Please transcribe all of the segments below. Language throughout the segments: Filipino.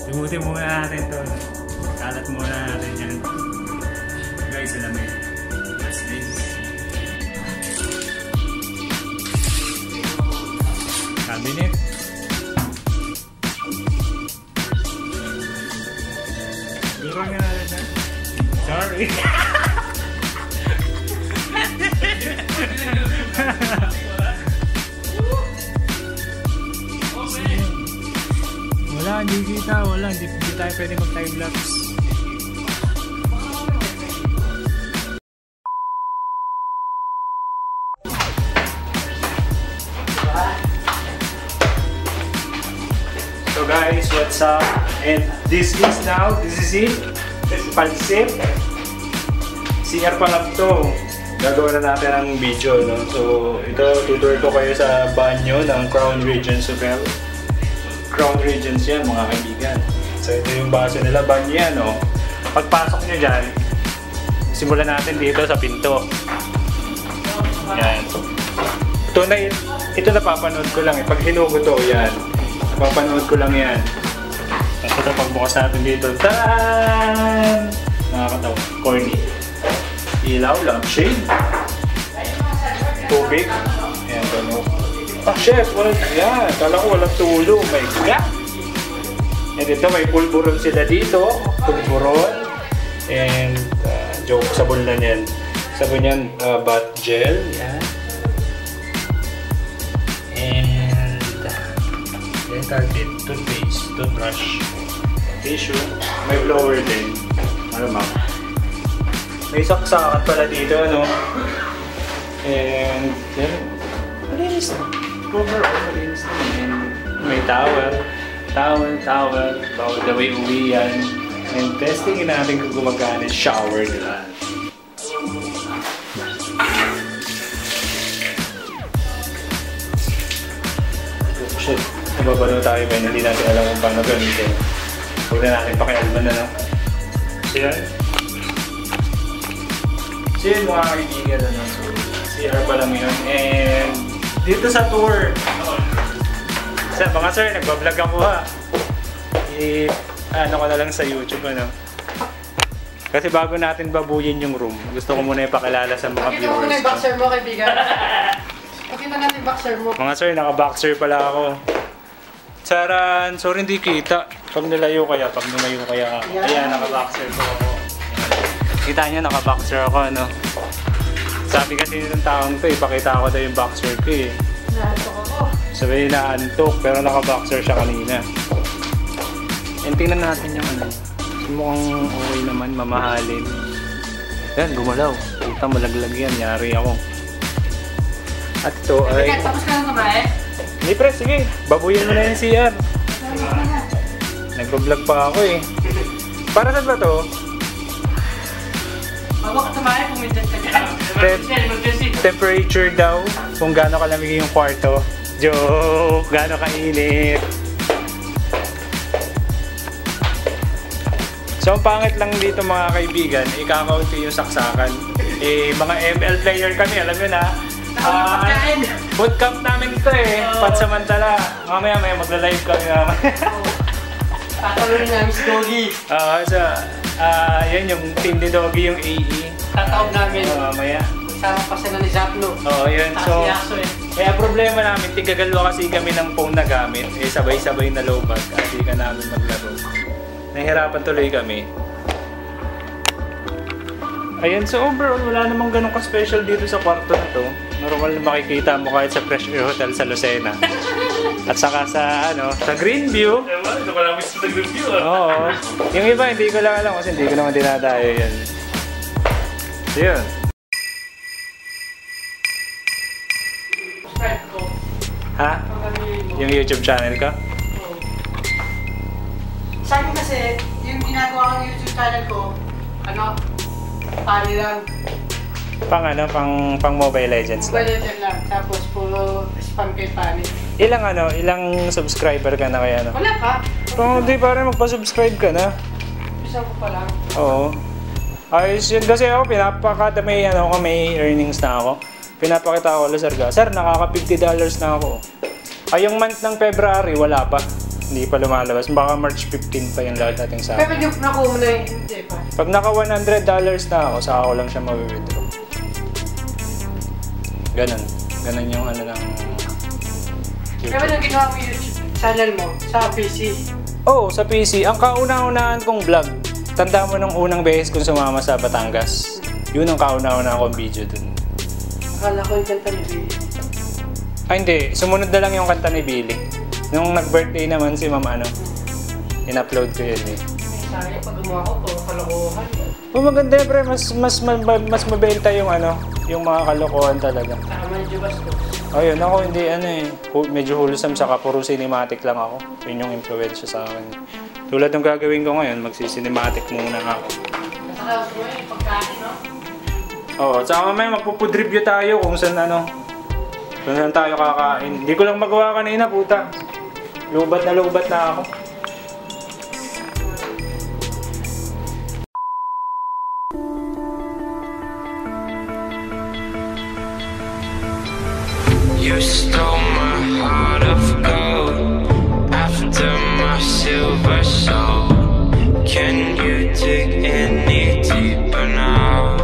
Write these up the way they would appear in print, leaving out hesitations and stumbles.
Limutin muna natin ito. Kalat muna natin yan. Guys, alam mo yun. What's this? Cabinet. Guro nga natin yan. Sorry. Wala, hindi kita. Wala, hindi tayo pwede mag-time lapse. So guys, what's up? And this is it. This is Pansip. CR pa lang to. Gagawa na natin ang video, no? So, ito, tutor ko kayo sa banyo ng Crown Regents Hotel. Crown Regents yan, mga kaibigan. So, ito yung base nila, banyo yan, no? Pagpasok nyo dyan, simulan natin dito sa pinto. Yan. Ito napapanood ko lang, eh. Pag hinugo to, yan. Napapanood ko lang yan. Tapos ito, pagbukas natin dito, taan! Nakakatawa, corny. Ilaw, lampshade, tubig, ayan, gano'n. Ah, chef, yan, kala ko walang tulo, my God! And ito, may pulburon sila dito, pulburon, and joke, sabon lang yan. Sabon yan, bath gel, yan. And, dental kit, toothpaste, toothbrush, tissue, may blower din, malamang. May saksakan pala dito, ano? And, yan. Malinis na. Overall, malinis na. And may towel. Bawal daw uwi yan. And testingin natin kung gumagana shower nila. Shit. Nababano tayo, men. Hindi natin alam kung paano gamitin. Huwag na natin pakialman na, no? So, yan. So yun mga kaibigan, ano, so CR pa lang yun. And dito sa tour, mga sir, nagbablog ako ha. Ano ko na lang sa YouTube, ano. Kasi bago natin babuyin yung room, gusto ko muna ipakilala sa mga viewers. Pakita mo muna yung boxer mo, kaibigan. Pakita natin yung boxer mo. Mga sir, naka-boxer pala ako. Charan! Sorry, hindi kita. Pag lumayo kaya. Ayan, naka-boxer po ako. Kita nyo, naka-boxer ako, ano. Sabi kasi ng taong to, ipakita ko daw yung boxer ko, eh. Naantok ako. Sabi naantok, pero naka-boxer siya kanina. And tingnan natin yung ano. Mukhang okay naman, mamahalin. Yan, gumalaw. Puta, malaglag yan. Yari ako. At ito ay... Tapos ka lang kumain? Hindi pre, sige. Babuyin mo na yung CR. Nag-vlog pa ako, eh. Para saan ba to? Bago ka tumahin, pumintas ka dyan. Temperature daw, kung gaano kalamig yung kwarto. Joke! Gaano kainit. So, ang pangit lang dito mga kaibigan, ikakaunti yung saksakan. Eh, mga ML player kami, alam nyo na. Bootcamp namin ito eh, pansamantala. Mamaya magla-live kami naman. Tatawin namin si Doggy. So, yan yung team ni Doggy, yung AE. Tatawag namin. Mamaya. Sama pa sila ni Zapno. Yun. So, kaya problema namin, tigagalo kasi kami ng phone na gamit. Eh, sabay-sabay na lowbat. Kasi ka namin maglaro. Nahihirapan tuloy kami. Ayan, so overall, wala namang ganun ka-special dito sa kwarto na to. Normal na makikita mo kahit sa Fresh Air Hotel sa Lucena. At saka sa, sa Greenview. Ito ko lang gusto sa Greenview. Oo. Yung iba, hindi ko lang alam kasi hindi ko naman dinadayo yan. So, yun. Subscribe ko. Ha? Yung YouTube channel ka? Sa akin kasi, yung ginagawa kong YouTube channel ko, pali lang. Pang Mobile Legends lang. Mobile Legends lang. Tapos puro spam kay pali. Ilang subscriber ka na kaya Wala pa. Kung di parang magpa-subscribe ka na. Isa ko pa lang. Oo. Ayos yun. Kasi ako, pinapakata may earnings na ako. Pinapakita ko, Sir, nakaka $50 na ako. Ay, yung month ng February, wala pa. Hindi pa lumalabas. Baka March 15 pa yung lahat nating sa Pero yung nakuha mo na hindi pa. Pag naka $100 na ako, saka ko lang siya ma-withdraw. Ganon. Ganon yung ano ng Pero nung ginawa mo yung YouTube channel mo sa PC? Oo, sa PC. Ang kauna-unahan kong vlog, tanda mo nung unang beses kong sumama sa Batangas. Yun ang kauna-unahan kong video dun. Akala ko yung kanta ni Billy. Ay hindi, sumunod na lang yung kanta ni Billy. Nung nag-birthday naman si Ma'am ano, in-upload ko yun eh. Sayang pag gumawa ko, puro kalokohan. Oh, maganda pre, mas mabenta yung ano, yung mga kalokohan talaga. Tama yung bastos. Ayun, ako hindi ano eh, medyo wholesome saka puro cinematic lang ako. Yun yung influence sa akin. Tulad ng gagawin ko ngayon, magsi-cinematic muna ako. Nasa house mo yung pagkain, no? Oo, tsaka mamaya magpo-food review tayo kung saan ano, kung saan tayo kakain. Hindi ko lang magawa kanina, puta. Lubat na ako. You stole my heart of gold after my silver soul. Can you dig any deeper now?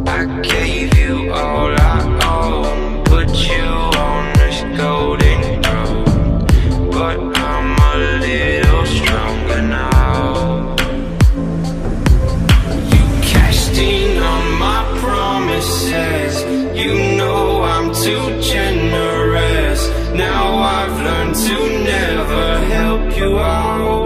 I gave you all I own, put you on this golden throne, but I'm a little stronger now. You cashed in on my promises. You know I'm too generous. Now I've learned to never help you out.